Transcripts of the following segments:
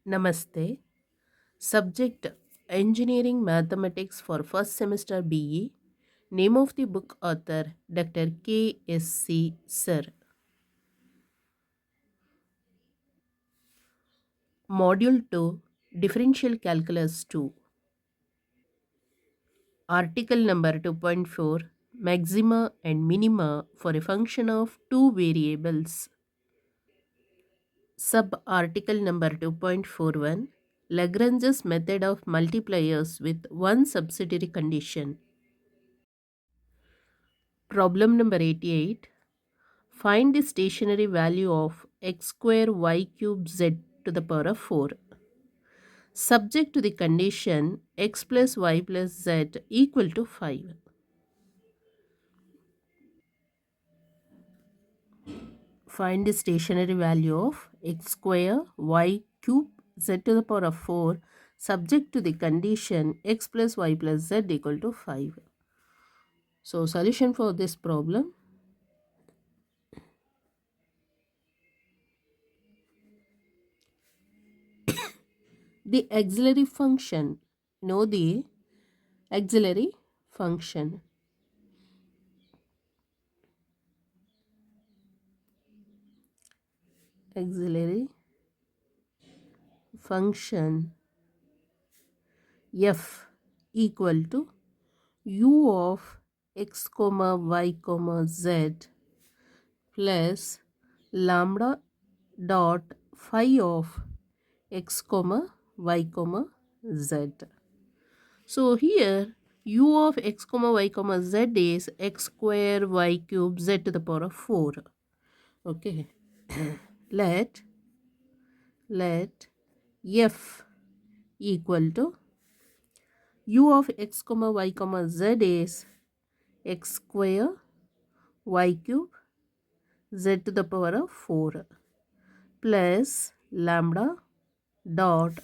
Namaste. Subject Engineering Mathematics for first semester BE. Name of the book author Dr. K.S.C. Sir. Module 2 Differential Calculus 2. Article number 2.4 Maxima and minima for a function of two variables. Sub article number 2.41 Lagrange's method of multipliers with one subsidiary condition. Problem number 88. Find the stationary value of x square y cube z to the power of 4. Subject to the condition x plus y plus z equal to 5. Find the stationary value of x square y cube z to the power of 4 subject to the condition x plus y plus z equal to 5. So solution for this problem. The auxiliary function. Know the auxiliary function. Auxiliary function f equal to u of x comma y comma z plus lambda dot phi of x comma y comma z. So here u of x comma y comma z is x square y cube z to the power of 4. Okay. let f equal to u of x comma y comma z is x square y cube z to the power of 4 plus lambda dot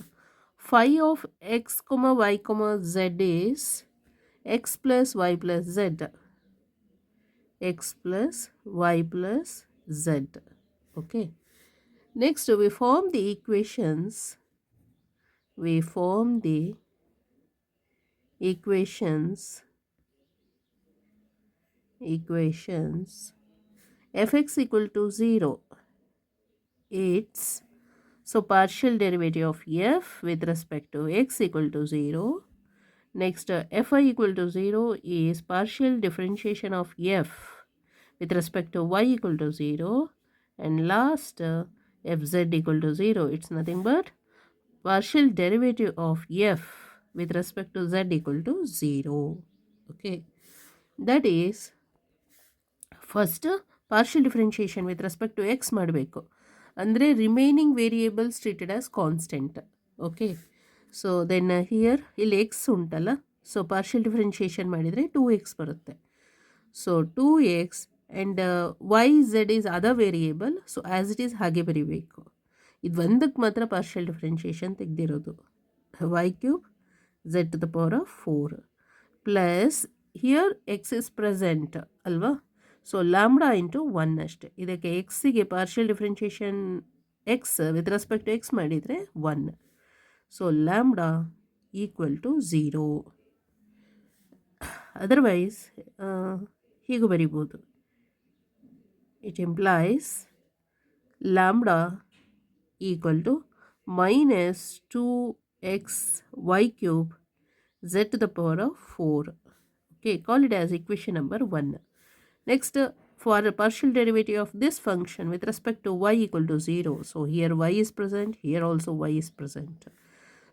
phi of x comma y comma z is x plus y plus z, x plus y plus z. Okay. Next we form the equations. We form the equations fx equal to 0. It's so partial derivative of f with respect to x equal to 0. Next fy equal to 0 is partial differentiation of f with respect to y equal to 0. And last fz equal to 0. It's nothing but partial derivative of f with respect to z equal to 0. Okay. That is first partial differentiation with respect to x ಮಾಡಬೇಕು ಅಂದರೆ remaining variables treated as constant. Okay. So then here ಇಲ್ಲಿ x ಉಂಟಲ್ಲ, so partial differentiation ಮಾಡಿದರೆ 2x ಬರುತ್ತೆ. So 2x and y z is other variable. So as it is ಹಾಗೆ ಬರೀಬೇಕು. ಇದು ಒಂದಕ್ಕೆ ಮಾತ್ರ ಪಾರ್ಷಿಯಲ್ ಡಿಫ್ರೆನ್ಷಿಯೇಷನ್ ತೆಗೆದಿರೋದು. Y cube z to the power of 4 plus here x is present ಅಲ್ವಾ. ಸೊ ಲ್ಯಾಂಬ್ಡಾ ಇಂಟು 1 ಅಷ್ಟೇ. ಇದಕ್ಕೆ ಎಕ್ಸಿಗೆ partial differentiation x with respect to X ಮಾಡಿದರೆ 1. So lambda equal to 0. Otherwise ಹೀಗೂ ಬರಿಬೋದು. It implies lambda equal to minus 2xy cube z to the power of 4. Okay, call it as equation number 1. Next, for a partial derivative of this function with respect to y equal to 0. So here y is present, here also y is present.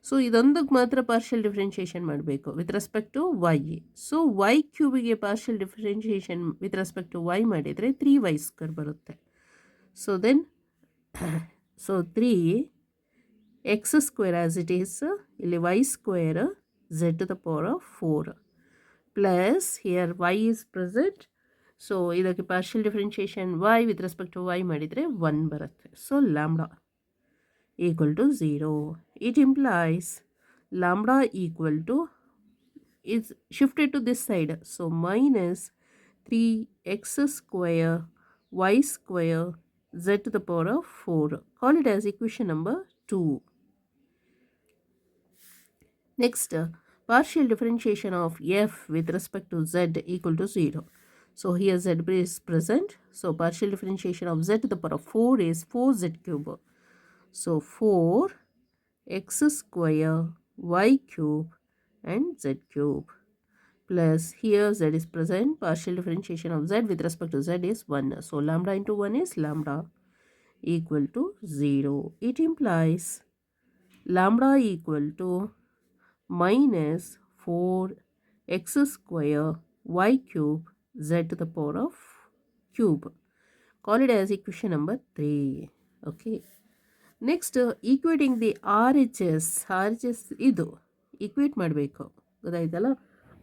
So ಇದೊಂದಕ್ಕೆ ಮಾತ್ರ partial differentiation ಮಾಡಬೇಕು with respect to y. So y ಕ್ಯೂಬಿಗೆ partial differentiation with respect to y ಮಾಡಿದರೆ 3y² ಬರುತ್ತೆ. So then so 3 x square as it is ಇಲ್ಲಿ y square z to the power of 4 plus here y is present. So ಇದಕ್ಕೆ ಪಾರ್ಷಿಯಲ್ ಡಿಫ್ರೆನ್ಷಿಯೇಷನ್ y with respect to y ಮಾಡಿದರೆ 1 ಬರುತ್ತೆ. So lambda equal to 0. It implies lambda equal to is shifted to this side. So minus 3x square y square z to the power of 4. Call it as equation number 2. Next, partial differentiation of f with respect to z equal to 0. So here z is present. So partial differentiation of z to the power of 4 is 4z cube. So 4 x square y cube and z cube, plus here z is present. Partial differentiation of z with respect to z is 1. So lambda into 1 is lambda equal to 0. It implies lambda equal to minus 4x square y cube z to the power of cube. Call it as equation number 3. Okay. Next, equating the RHS ಇದು equate ಮಾಡಬೇಕು, ಗೊತ್ತಾಯ್ತಲ್ಲ.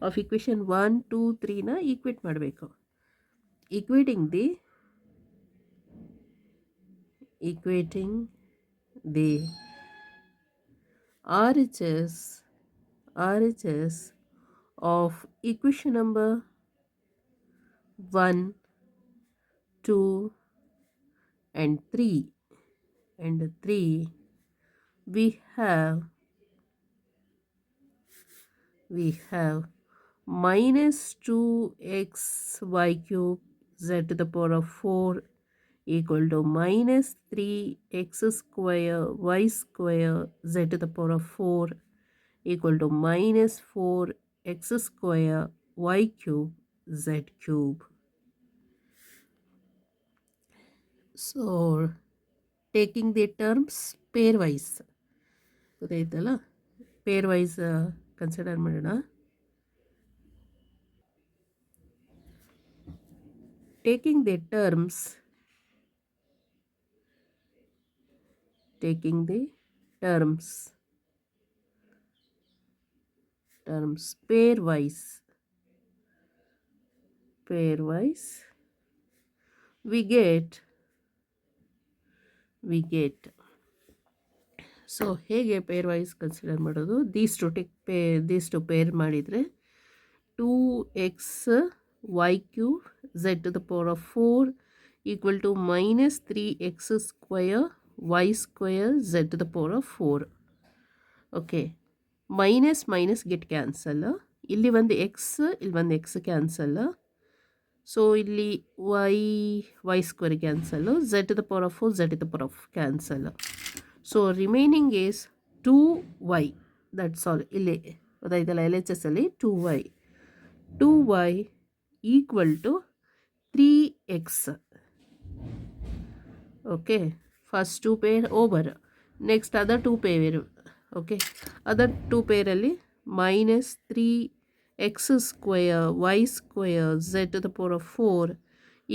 Of equation 1 2 3ನ equate ಮಾಡಬೇಕು. equating the RHS of equation number 1 2 and 3 we have minus 2xy cube z to the power of 4 equal to minus 3x square y square z to the power of 4 equal to minus 4x square y cube z cube. So taking the terms pairwise, ಗೊತ್ತಾಯ್ತಲ್ಲ, pairwise consider ಮಾಡೋಣ. taking the terms pairwise we get so ಹೇಗೆ pairwise consider ಮಾಡೋದು? these two pair ಮಾಡಿದರೆ 2x y cube z to the power of 4 equal to minus 3x square y square z to the power of 4. Okay, minus get cancel. ಇಲ್ಲಿ ಒಂದು x, ಇಲ್ಲಿ ಒಂದು x cancel. So ಇಲ್ಲಿ y square cancel, z to the power of 4 z to the power of cancel. So remaining is 2y. That's all. ಇಲ್ಲಿ ಗೊತ್ತಾಯ್ತಲ್ಲ, LHS ಅಲ್ಲಿ 2y equal to 3x. Okay, first 2 pair over. Next other 2 pair. Okay, other 2 ಪೇರಲ್ಲಿ minus 3x square y square z to the power of 4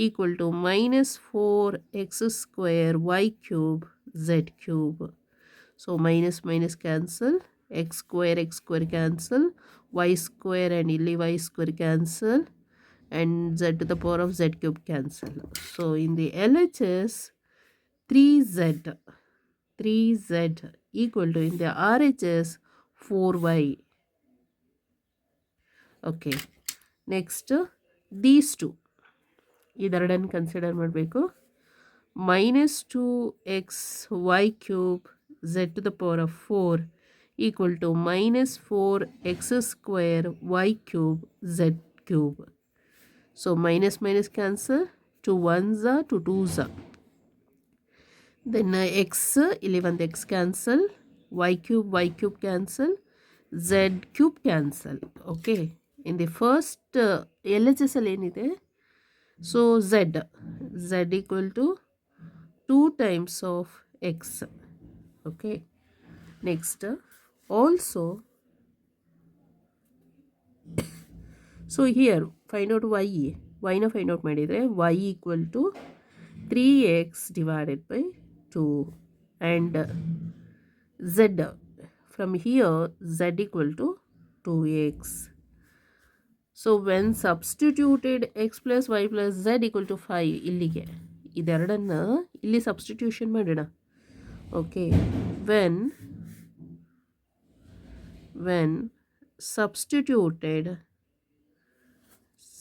equal to minus 4x square y cube z cube. So minus cancel, x square cancel, y square and illi y square cancel, and z to the power of z cube cancel. So in the LHS 3z equal to, in the RHS 4y. Okay, next these two ಇದೆರಡನ್ನು consider ಮಾಡಬೇಕು. minus 2x y cube z to the power of 4 equal to minus 4x square y cube z cube. So minus cancel, 2 1s are, 2 2s are. Then x, ಇಲ್ಲಿ ಒಂದು x cancel, y cube cancel, z cube cancel. Okay, in the first LHS ಅಲ್ಲಿ ಏನಿದೆ, so z equal to 2 times of x. Okay, next also, so here find out y ನ find out ಮಾಡಿದರೆ y equal to 3x divided by 2 and z, from here z equal to 2x. So when substituted x plus y plus z equal to 5, ಇಲ್ಲಿಗೆ ಇದೆರಡನ್ನು ಇಲ್ಲಿ substitution ಮಾಡೋಣ. Okay, when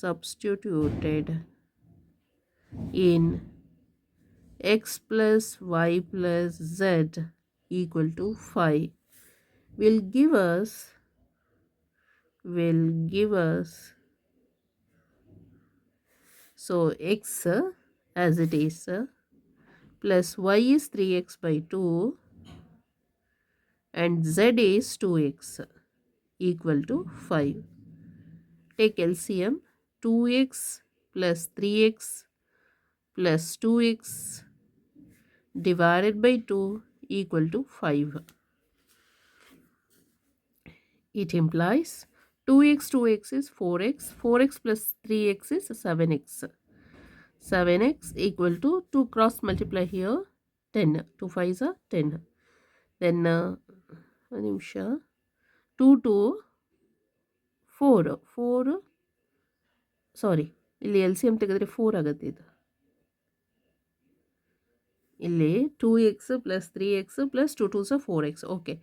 substituted in x plus y plus z equal to 5 will give us will give us, so x as it is plus y is 3x by 2 and z is 2x equal to 5. Take LCM. 2x plus 3x plus 2x divided by 2 equal to 5. It implies 2x is 4x, 4x plus 3x is 7x. 7x equal to 2 cross multiply here 10. 2 5s are 10. Then 2 2 4 4 ಸಾರಿ ಇಲ್ಲಿ L C M ತೆಗೆದ್ರೆ 4 ಆಗುತ್ತೆ. ಇದು ಇಲ್ಲಿ 2x plus 3x plus 2 2s are 4x. Okay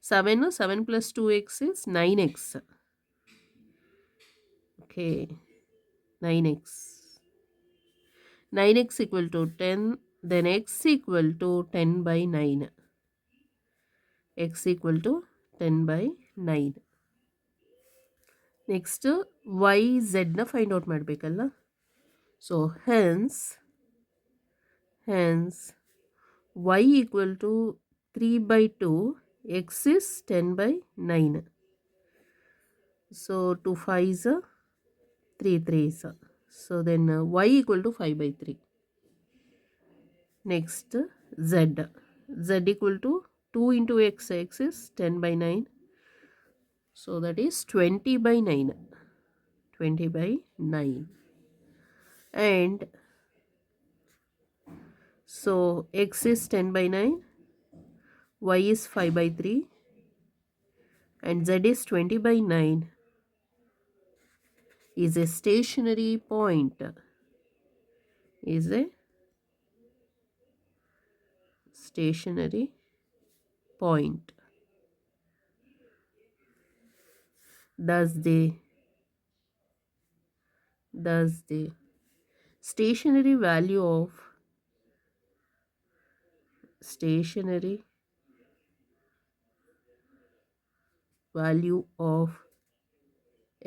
7 plus 2x is 9x. Okay 9x. 9x equal to 10. Then x equal to 10 by 9. X equal to 10 by 9. Next y z ನ find out ಮಾಡಬೇಕಲ್ಲ. So hence y equal to 3 by 2, x is 10 by 9. So 2 5s 3 3s. So then y equal to 5 by 3. Next z equal to 2 into x, x is 10 by 9. So that is 20 by 9. 20 by 9. And so x is 10 by 9, y is 5 by 3 and z is 20 by 9 is a stationary point. Is a stationary point. Thus the stationary value of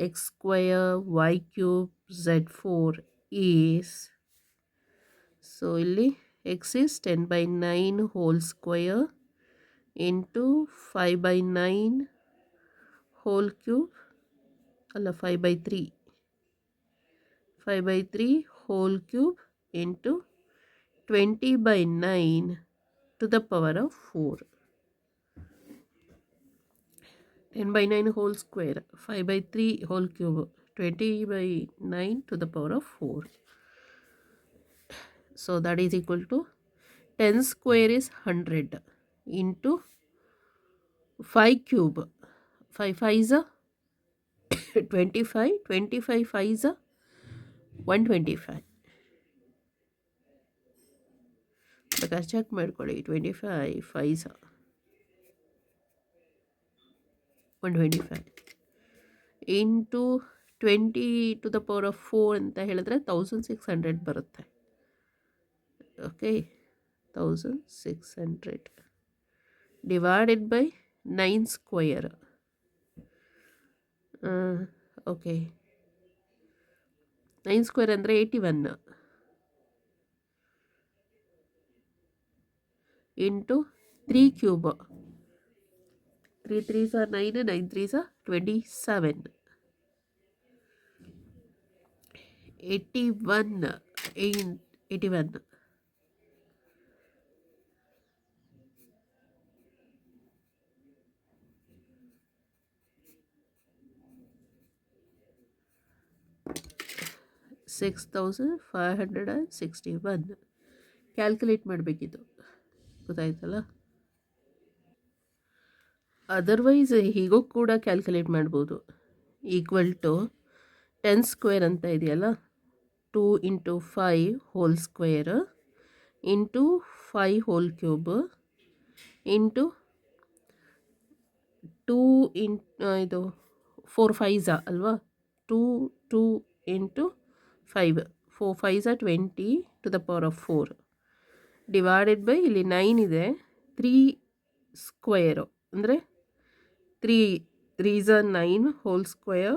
x square y cube z4 is, so ಇಲ್ಲಿ x is 10 by 9 whole square into 5 by 9 whole cube, ಅಲ್ಲ 5 by 3 whole cube into 20 by 9 to the power of 4. 10 by 9 whole square, 5 by 3 whole cube, 20 by 9 to the power of 4. So that is equal to 10 square is 100 into 5 cube. 5 5s are 25, 25 5s are 125. ಬೇಕಾದ್ರೆ check ಮಾಡ್ಕೊಳ್ಳಿ. 25 5s are 125 into 20 to the power of 4 ಅಂತ ಹೇಳಿದ್ರೆ 1600 ಬರುತ್ತೆ. Okay 1600 divided by 9 square. Okay 9 square ಅಂದರೆ 81 into 3 cube. 3 3s are 9, 9 3s are 27. 81 81. $6,561 calculate ಮಾಡಬೇಕಿತ್ತು, ಗೊತ್ತಾಯ್ತಲ್ಲ. Otherwise ಹೀಗೂ ಕೂಡ ಕ್ಯಾಲ್ಕುಲೇಟ್ ಮಾಡ್ಬೋದು. ಈಕ್ವಲ್ ಟು 10 ಸ್ಕ್ವೇರ್ ಅಂತ ಇದೆಯಲ್ಲ, 2 into 5 whole square into 5 whole cube into 2 ಇದು 4 5s ಅಲ್ವಾ, 2 2 into 5 4 5s are 20 to the power of 4 divided by ಇಲ್ಲಿ 9 ಇದೆ 3 ಸ್ಕ್ವೇರು ಅಂದರೆ 3 3s are 9 whole square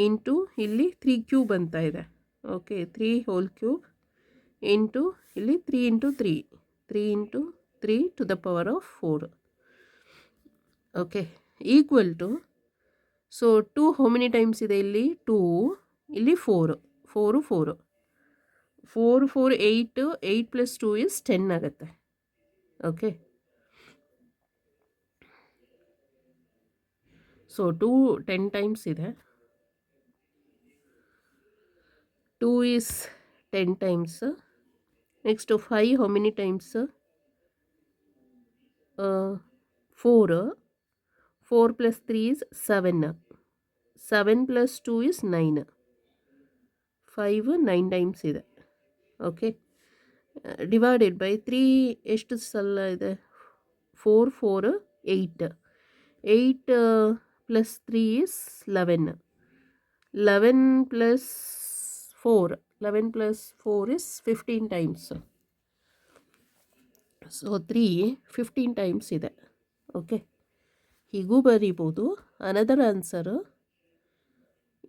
into ಇಲ್ಲಿ 3 ಕ್ಯೂಬ್ ಅಂತ ಇದೆ. ಓಕೆ, 3 ಹೋಲ್ ಕ್ಯೂಬ್ ಇಂಟು ಇಲ್ಲಿ 3 into 3 3 into 3 to the power of 4. Okay, equal to, so 2 how many times ಇದೆ ಇಲ್ಲಿ? 2, ಇಲ್ಲಿ 4 4 4 4 4 8 8 ಪ್ಲಸ್ 2 ಇಸ್ 10 ಆಗುತ್ತೆ. ಓಕೆ, ಸೊ 2 10 ಟೈಮ್ಸ್ ಇದೆ. 2 is 10 times. Next to 5 how many times? 4. 4 plus 3 is 7. 7 plus 2 is 9. 5 9 times ಇದೆ. Okay, divided by 3 ಎಷ್ಟು ಸಲ ಇದೆ? 4 4 8. 8 plus 3 is 11. 11 plus 4 11 plus 4 is 15 times. So 3 15 times ಇದೆ. ಓಕೆ, ಹೀಗೂ ಬರೀಬೋದು. ಅನದರ್ ಆನ್ಸರು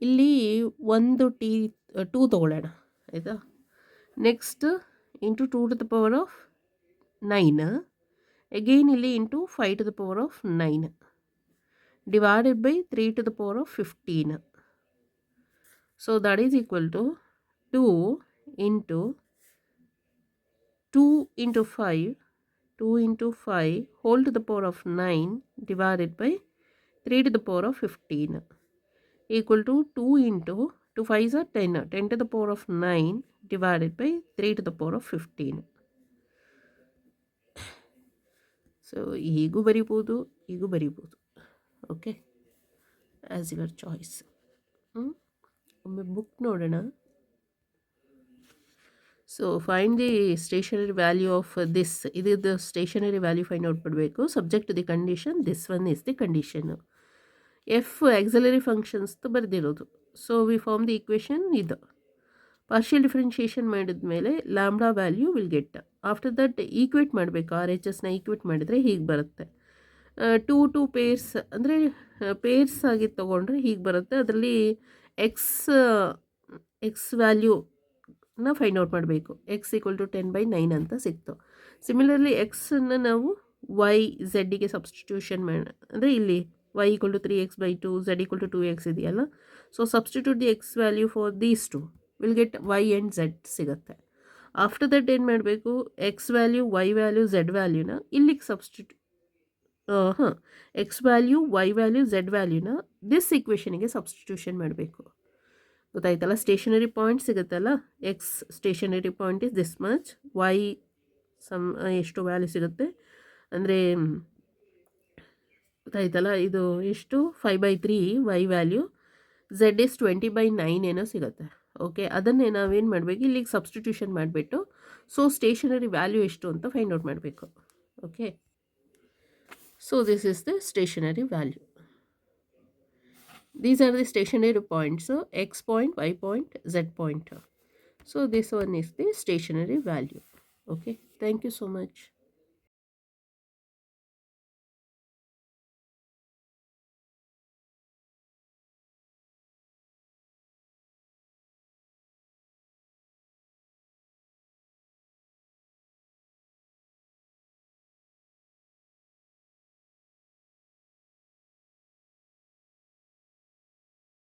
ಇಲ್ಲಿ 2 ತೊಗೊಳ್ಳೋಣ, ಆಯಿತಾ? Next into 2 to the power of 9, again ಇಲ್ಲಿ into 5 to the power of 9 divided by 3 to the power of 15. So that is equal to 2 into 2 into 5 2 into 5 whole to the power of 9 divided by 3 to the power of 15 equal to 2 into 2 5s are 10 10 to the power of 9 divided by 3 to the power of 15. So ಹೀಗೂ ಬರಿಬೋದು, ಹೀಗೂ ಬರಿಬೋದು. Okay, as your choice. ಒಮ್ಮೆ book ನೋಡೋಣ. So find the stationary value of this. ಇದು stationary value find out ಮಾಡಬೇಕು. Subject to the condition, this one is the condition. F auxiliary functions ಬರೆದಿರೋದು. So we form the equation. ಇದು partial differentiation ಮಾಡಿದ ಮೇಲೆ lambda value will get. After that equate ಮಾಡಬೇಕು. R H ಎಸ್ನ equate ಮಾಡಿದರೆ ಹೀಗೆ ಬರುತ್ತೆ. 2 ಪೇರ್ಸ್ ಅಂದರೆ ಪೇರ್ಸ್ ಆಗಿ ತೊಗೊಂಡ್ರೆ ಹೀಗೆ ಬರುತ್ತೆ. ಅದರಲ್ಲಿ ಎಕ್ಸ್ ವ್ಯಾಲ್ಯೂನ ಫೈಂಡ್ ಔಟ್ ಮಾಡಬೇಕು. ಎಕ್ಸ್ ಈಕ್ವಲ್ ಟು 10/9 ಅಂತ ಸಿಕ್ತು. ಸಿಮಿಲರ್ಲಿ ಎಕ್ಸನ್ನು ನಾವು ವೈ ಝೆಡ್ಡಿಗೆ ಸಬ್ಸ್ಟಿಟ್ಯೂಷನ್ ಅಂದರೆ ಇಲ್ಲಿ y equal to 3x/2 z equal to 2x ಇದೆಯಲ್ಲ. So substitute the x value for these two will get y and z ಸಿಗುತ್ತೆ. ಆಫ್ಟರ್ ದಟ್ ಏನು ಮಾಡಬೇಕು? X value, y value, z ವ್ಯಾಲ್ಯೂನ ಇಲ್ಲಿಗೆ x value, y value, z ವ್ಯಾಲ್ಯೂನ this ಈಕ್ವೇಷನಿಗೆ substitution ಮಾಡಬೇಕು. ಗೊತ್ತಾಯ್ತಲ್ಲ? ಸ್ಟೇಷನರಿ ಪಾಯಿಂಟ್ ಸಿಗುತ್ತಲ್ಲ, x stationary point is this much, y ಎಷ್ಟು ವ್ಯಾಲ್ಯೂ ಸಿಗುತ್ತೆ ಅಂದರೆ ಗೊತ್ತಾಯ್ತಲ್ಲ, ಇದು ಎಷ್ಟು 5/3 ವೈ ವ್ಯಾಲ್ಯೂ, ಝೆಡ್ ಇಸ್ 20/9 ಏನೋ ಸಿಗುತ್ತೆ. ಓಕೆ, ಅದನ್ನೇ ನಾವೇನು ಮಾಡಬೇಕು? ಇಲ್ಲಿಗೆ ಸಬ್ಸ್ಟಿಟ್ಯೂಷನ್ ಮಾಡಿಬಿಟ್ಟು ಸೊ ಸ್ಟೇಷನರಿ ವ್ಯಾಲ್ಯೂ ಎಷ್ಟು ಅಂತ ಫೈಂಡ್ ಔಟ್ ಮಾಡಬೇಕು. Okay, so this is the stationary value. These are the stationary points, so x point, y point, z point. So this one is the stationary value. Okay, thank you so much.